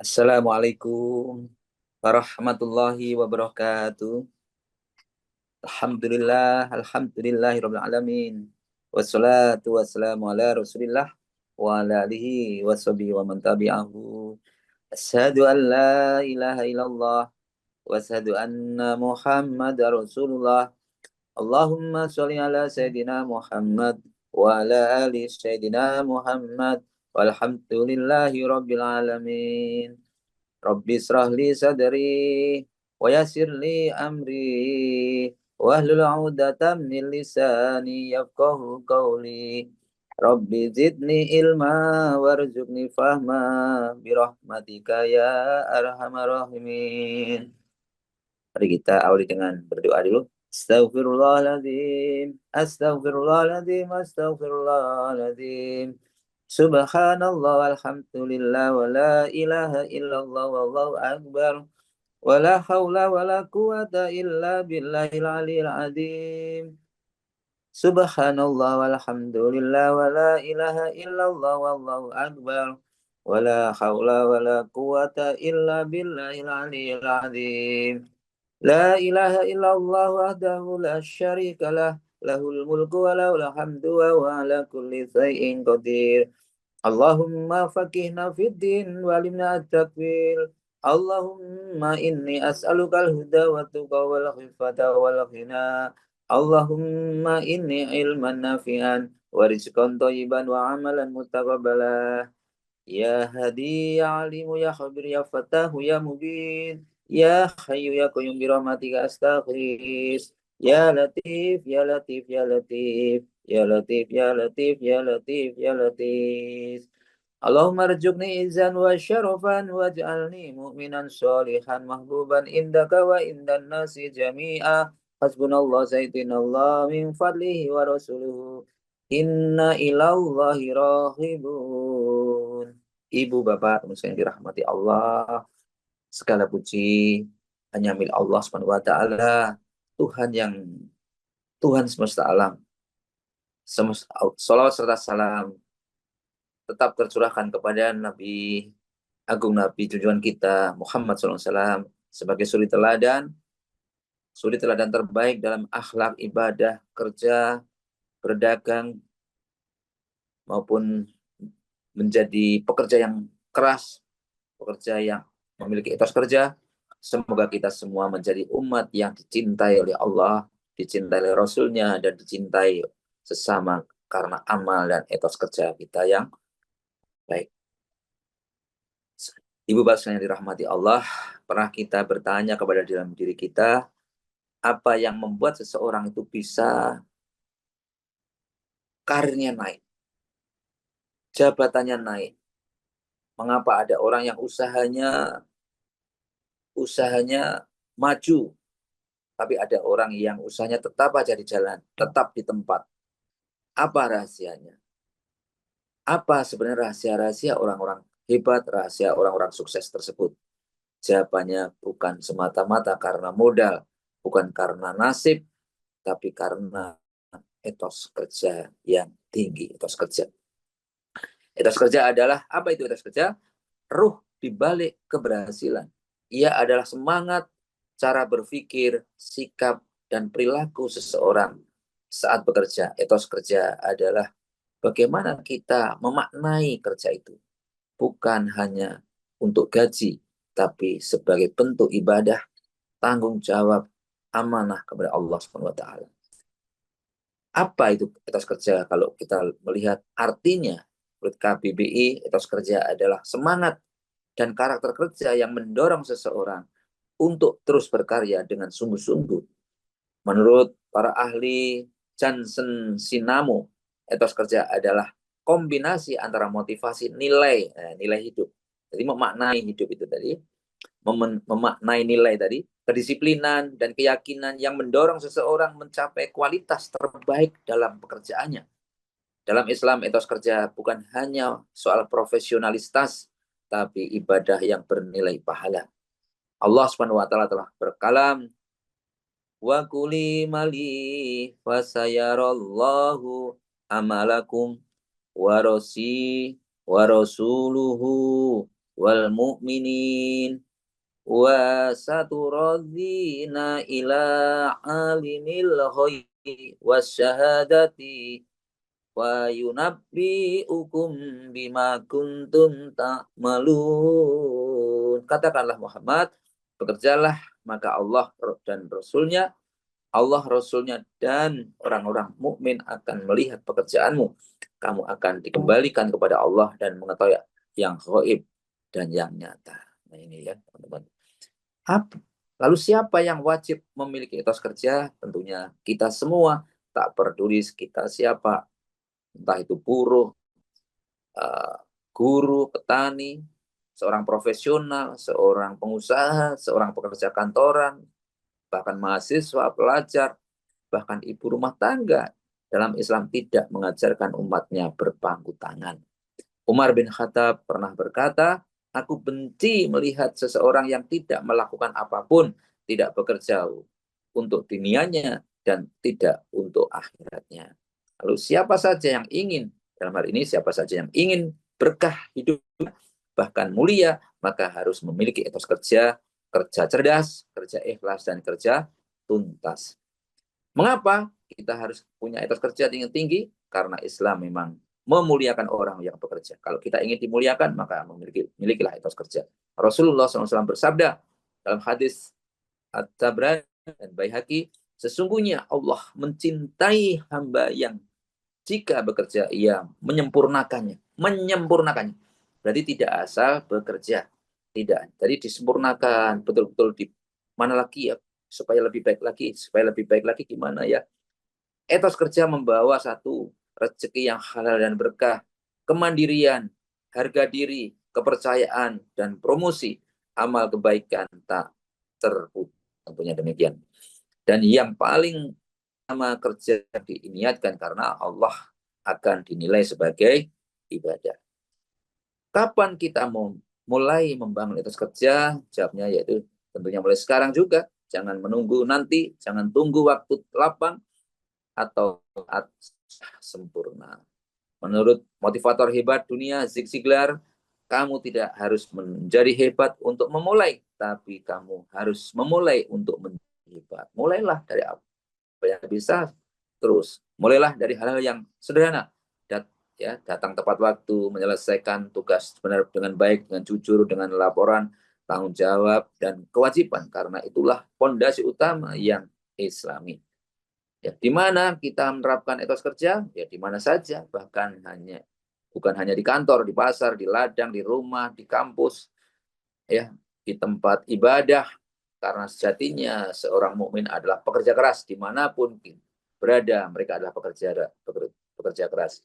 Assalamualaikum warahmatullahi wabarakatuh. Alhamdulillahirabbil alamin. Wassalatu wassalamu ala Rasulillah wa ala alihi washabihi wa man tabi'ahu. Asyhadu an la ilaha illallah wa asyhadu anna Muhammadar Rasulullah. Allahumma sholli ala sayidina Muhammad wa ala ali sayidina Muhammad walhamdulillahi rabbil alamin. Rabbi israh li sadri wa yassir li amri wahlul 'uqdatam min lisani yafqahu qawli. Rabbi zidni ilma warzuqni fahma birahmatika ya arhamar rahimin. Mari kita awali dengan berdoa dulu. Astaghfirullahaladzim, astaghfirullahaladzim, astaghfirullahaladzim. Subhanallah walhamdulillah wa la ilaha illallah wallahu akbar wa la hawla wa la quwata illa billahil aliyil azim. Subhanallah walhamdulillah wa la ilaha illallah wallahu akbar wa la hawla wa la quwata illa billahil aliyil azim. La ilaha illallah wahdahu la syarika lah, lahul mulku wa lahul hamdu wa huwa ala kulli syai'in qadir. Allahumma faqihna fid din walimna at-takwil. Allahumma inni as'alukal huda wa tuqa wal khifata wal ghina. Allahumma inni ilman nafi'an wa rizqan thayyiban wa amalan mutaqabbala. Ya hadi ya alimu ya khabir ya fatahu ya mubin. Ya hayyu ya qayyum bi rahmatika astaghfir. Ya latif ya latif ya latif. Ya latif ya latif ya latif ya latif. Allahumma rzuqni izan wa syarafan waj'alni mu'minan sholihan mahbuban indaka wa indan nasi jami'a. Hasbunallah sayyidinallah min fadlihi wa rasuluhu. Inna ilallahi rahibun. Ibu, bapak, teman yang dirahmati Allah, segala puji hanya milik Allah Subhanahu wa taala, Tuhan semesta alam. Salawat serta salam tetap tercurahkan kepada Nabi Agung, Nabi junjungan kita Muhammad SAW sebagai suri teladan terbaik dalam akhlak, ibadah, kerja, berdagang, maupun menjadi pekerja yang keras, pekerja yang memiliki etos kerja. Semoga kita semua menjadi umat yang dicintai oleh Allah, dicintai oleh Rasulnya, dan dicintai sesama karena amal dan etos kerja kita yang baik. Ibu bapak yang dirahmati Allah, pernah kita bertanya kepada dalam diri kita, apa yang membuat seseorang itu bisa karirnya naik, jabatannya naik? Mengapa ada orang yang usahanya maju, tapi ada orang yang usahanya tetap aja di jalan, tetap di tempat? Apa rahasianya? Apa sebenarnya rahasia-rahasia orang-orang hebat, rahasia orang-orang sukses tersebut? Jawabannya bukan semata-mata karena modal, bukan karena nasib, tapi karena etos kerja yang tinggi. Etos kerja. Etos kerja adalah, apa itu etos kerja? Ruh di balik keberhasilan. Ia adalah semangat, cara berpikir, sikap, dan perilaku seseorang saat bekerja. Etos kerja adalah bagaimana kita memaknai kerja itu. Bukan hanya untuk gaji, tapi sebagai bentuk ibadah, tanggung jawab, amanah kepada Allah SWT. Apa itu etos kerja? Kalau kita melihat artinya, menurut KBBI, etos kerja adalah semangat dan karakter kerja yang mendorong seseorang untuk terus berkarya dengan sungguh-sungguh. Menurut para ahli Johnson Sinamo, etos kerja adalah kombinasi antara motivasi nilai hidup. Jadi memaknai hidup itu tadi, memaknai nilai tadi, kedisiplinan dan keyakinan yang mendorong seseorang mencapai kualitas terbaik dalam pekerjaannya. Dalam Islam, etos kerja bukan hanya soal profesionalitas, tapi ibadah yang bernilai pahala. Allah Subhanahu wa taala telah berkalam, wa kuli mali fasayarallahu amalakum wa rasuluhu wal mu'minin wa saturadina ila alimil ghaibi wasyahadati wa yunabbi'ukum bima kuntum ta'malun. Katakanlah Muhammad, bekerjalah, maka Allah dan Rasulnya, Allah Rasulnya dan orang-orang mukmin akan melihat pekerjaanmu. Kamu akan dikembalikan kepada Allah dan mengetahui yang gaib dan yang nyata. Nah ini ya teman-teman. Lalu siapa yang wajib memiliki etos kerja? Tentunya kita semua, tak peduli kita siapa, entah itu buruh, guru, petani, seorang profesional, seorang pengusaha, seorang pekerja kantoran, bahkan mahasiswa, pelajar, bahkan ibu rumah tangga. Dalam Islam tidak mengajarkan umatnya berpangku tangan. Umar bin Khattab pernah berkata, aku benci melihat seseorang yang tidak melakukan apapun, tidak bekerja untuk dunianya dan tidak untuk akhiratnya. Lalu siapa saja yang ingin, dalam hal ini siapa saja yang ingin berkah hidup, bahkan mulia, maka harus memiliki etos kerja, kerja cerdas, kerja ikhlas, dan kerja tuntas. Mengapa kita harus punya etos kerja tinggi? Karena Islam memang memuliakan orang yang bekerja. Kalau kita ingin dimuliakan, maka milikilah etos kerja. Rasulullah SAW bersabda dalam hadis At-Tabrani dan Baihaqi, sesungguhnya Allah mencintai hamba yang jika bekerja ia menyempurnakannya. Berarti tidak asal bekerja. Tidak. Jadi disempurnakan betul-betul di mana lagi ya, supaya lebih baik lagi gimana ya. Etos kerja membawa satu rezeki yang halal dan berkah, kemandirian, harga diri, kepercayaan, dan promosi amal kebaikan tak terputus. Tentunya demikian. Dan yang paling sama kerja diiniatkan karena Allah akan dinilai sebagai ibadah. Kapan kita mau mulai membangun etos kerja? Jawabnya yaitu tentunya mulai sekarang juga. Jangan menunggu nanti, jangan tunggu waktu lapang atau sempurna. Menurut motivator hebat dunia Zig Ziglar, kamu tidak harus menjadi hebat untuk memulai, tapi kamu harus memulai untuk menjadi hebat. Mulailah dari apa yang bisa, terus mulailah dari hal-hal yang sederhana. Datang tepat waktu, menyelesaikan tugas benar dengan baik, dengan jujur, dengan laporan, tanggung jawab, dan kewajiban. Karena itulah fondasi utama yang Islami. Ya, di mana kita menerapkan etos kerja? Ya, di mana saja, bahkan bukan hanya di kantor, di pasar, di ladang, di rumah, di kampus, ya, di tempat ibadah. Karena sejatinya seorang mukmin adalah pekerja keras dimanapun berada, mereka adalah pekerja keras.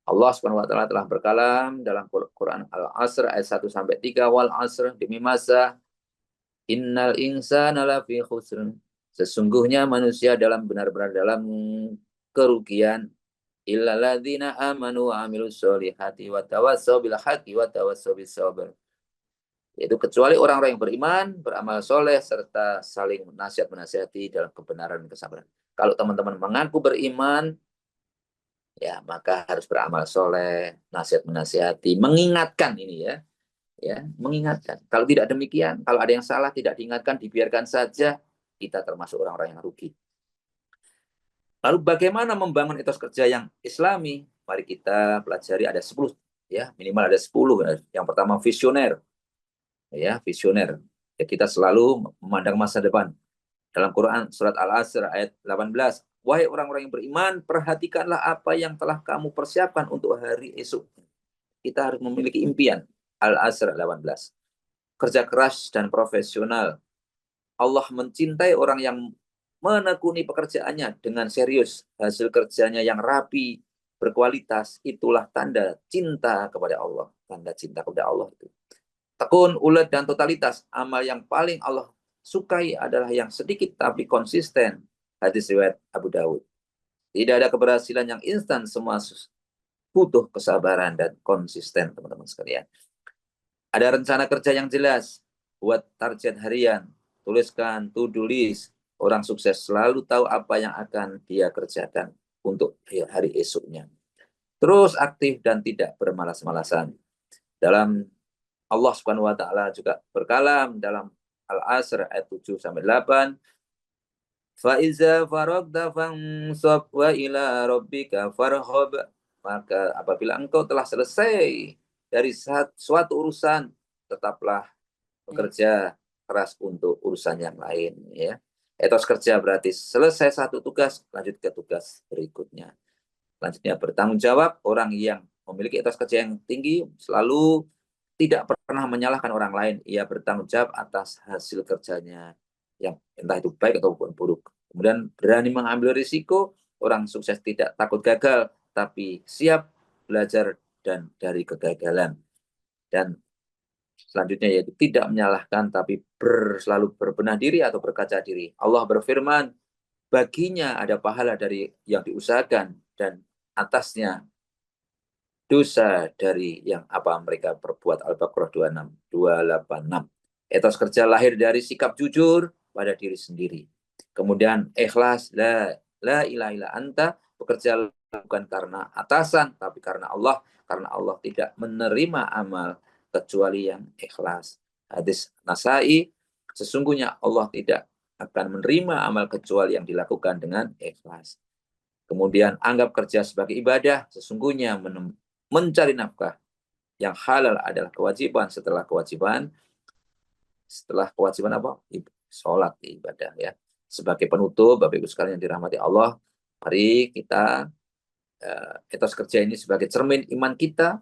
Allah Subhanahu wa taala telah berkalam dalam Quran Al-Asr ayat 1 sampai 3, wal asr, demi masa, innal insana lafi khusr, sesungguhnya manusia benar-benar dalam kerugian, illalladzina amanu wa amilus solihati wa tawassaw bil haqqi wa tawassaw bis sabr, yaitu kecuali orang-orang yang beriman, beramal soleh, serta saling menasihati dalam kebenaran dan kesabaran. Kalau teman-teman mengaku beriman, ya maka harus beramal soleh, nasihat menasihati, mengingatkan ini ya mengingatkan. Kalau tidak demikian, kalau ada yang salah tidak diingatkan, dibiarkan saja, kita termasuk orang-orang yang rugi. Lalu bagaimana membangun etos kerja yang Islami? Mari kita pelajari, ada 10 ya, minimal ada 10. Yang pertama visioner. Ya, visioner. Ya, kita selalu memandang masa depan. Dalam Quran surat Al-Asr ayat 18, wahai orang-orang yang beriman, perhatikanlah apa yang telah kamu persiapkan untuk hari esok. Kita harus memiliki impian. Al-Asr 18. Kerja keras dan profesional. Allah mencintai orang yang menekuni pekerjaannya dengan serius. Hasil kerjanya yang rapi, berkualitas, itulah tanda cinta kepada Allah. Tanda cinta kepada Allah itu. Tekun, ulet, dan totalitas. Amal yang paling Allah sukai adalah yang sedikit tapi konsisten. Hadis riwayat Abu Dawud. Tidak ada keberhasilan yang instan, semua butuh kesabaran dan konsisten, teman-teman sekalian. Ada rencana kerja yang jelas, buat target harian, tuliskan to-do list. Orang sukses selalu tahu apa yang akan dia kerjakan untuk hari esoknya. Terus aktif dan tidak bermalas-malasan. Dalam Allah Subhanahu wa taala juga berkalam dalam Al-Asr ayat 7 sampai 8. Fa iza faragta fansab wa ila rabbika farghab. Maka apabila engkau telah selesai dari suatu urusan, tetaplah bekerja keras untuk urusan yang lain, ya. Etos kerja berarti selesai satu tugas, lanjut ke tugas berikutnya. Selanjutnya bertanggung jawab. Orang yang memiliki etos kerja yang tinggi selalu tidak pernah menyalahkan orang lain. Ia bertanggung jawab atas hasil kerjanya, yang entah itu baik ataupun buruk. Kemudian berani mengambil risiko. Orang sukses tidak takut gagal, tapi siap belajar dan dari kegagalan. Dan selanjutnya yaitu tidak menyalahkan, tapi selalu berbenah diri atau berkaca diri. Allah berfirman, baginya ada pahala dari yang diusahakan, dan atasnya dosa dari yang apa mereka perbuat. Al-Baqarah 286. Etos kerja lahir dari sikap jujur pada diri sendiri. Kemudian ikhlas, la ilaha illa anta, bekerja bukan karena atasan, tapi karena Allah tidak menerima amal kecuali yang ikhlas. Hadis Nasai, sesungguhnya Allah tidak akan menerima amal kecuali yang dilakukan dengan ikhlas. Kemudian anggap kerja sebagai ibadah. Sesungguhnya mencari nafkah yang halal adalah kewajiban. Setelah kewajiban apa? Sholat, ibadah, ya. Sebagai penutup, Bapak Ibu sekalian yang dirahmati Allah, mari kita etos kerja ini sebagai cermin iman kita.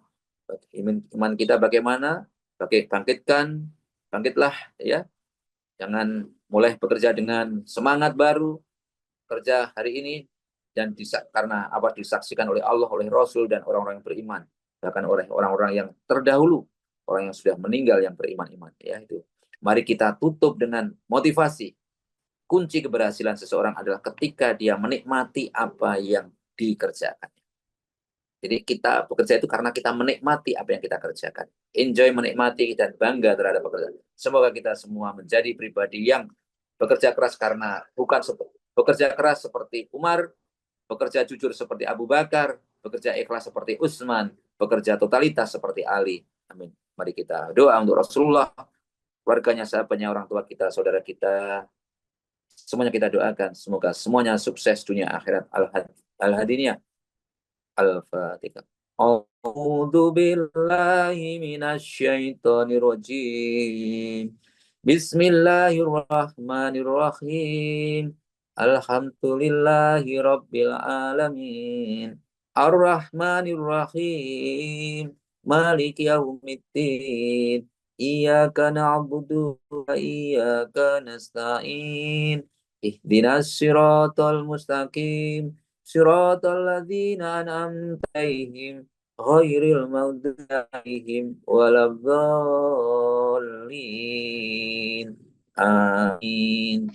Iman kita bagaimana? Bangkitlah, ya. Jangan mulai bekerja dengan semangat baru, kerja hari ini, dan karena apa disaksikan oleh Allah, oleh Rasul, dan orang-orang yang beriman, bahkan oleh orang-orang yang terdahulu, orang yang sudah meninggal yang beriman-iman, ya. Itu mari kita tutup dengan motivasi. Kunci keberhasilan seseorang adalah ketika dia menikmati apa yang dikerjakan. Jadi kita bekerja itu karena kita menikmati apa yang kita kerjakan. Enjoy, menikmati, dan bangga terhadap pekerjaan. Semoga kita semua menjadi pribadi yang bekerja keras karena bukan bekerja keras seperti Umar, bekerja jujur seperti Abu Bakar, bekerja ikhlas seperti Utsman, bekerja totalitas seperti Ali. Amin. Mari kita doa untuk Rasulullah, keluarganya, sahabatnya, orang tua kita, saudara kita. Semuanya kita doakan. Semoga semuanya sukses dunia akhirat. Al-Hadiniyah. Al-Fatihah. A'udzu billahi minasyaitonir rajim. Bismillahirrahmanirrahim. Alhamdulillahi rabbil alamin. Ar-Rahmanir-Rahim. Maliki yaumiddin. Iyyaka na'budu wa iyyaka nasta'in. Ihdinas siratal mustaqim. Siratal ladzina an'amta 'alaihim ghairil maghdubi 'alaihim waladdallin. Amin.